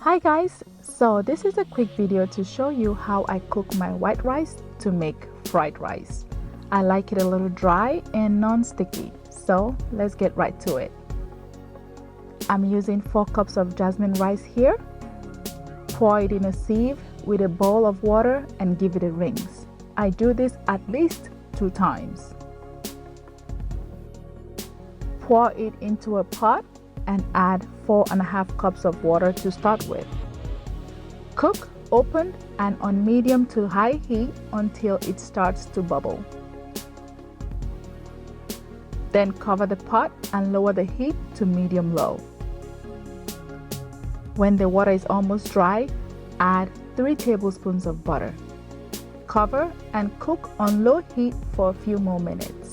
Hi guys, so this is a quick video to show you how I cook my white rice to make fried rice. I like it a little dry and non-sticky, so let's get right to it. I'm using 4 cups of jasmine rice here. Pour it in a sieve with a bowl of water and give it a rinse. I do this at least 2 times. Pour it into a pot and add 4.5 cups of water to start with. Cook open and on medium to high heat until it starts to bubble. Then cover the pot and lower the heat to medium-low. When the water is almost dry, add 3 tablespoons of butter. Cover and cook on low heat for a few more minutes.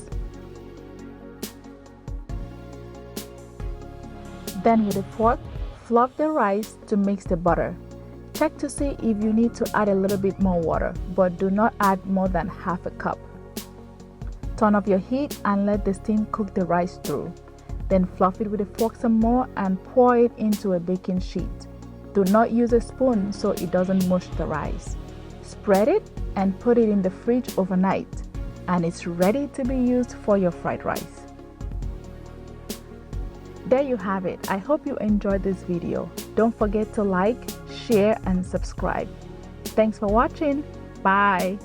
Then with a fork, fluff the rice to mix the butter. Check to see if you need to add a little bit more water, but do not add more than half a cup. Turn off your heat and let the steam cook the rice through. Then fluff it with a fork some more and pour it into a baking sheet. Do not use a spoon so it doesn't mush the rice. Spread it and put it in the fridge overnight, and it's ready to be used for your fried rice. There you have it. I hope you enjoyed this video. Don't forget to like, share, and subscribe. Thanks for watching. Bye.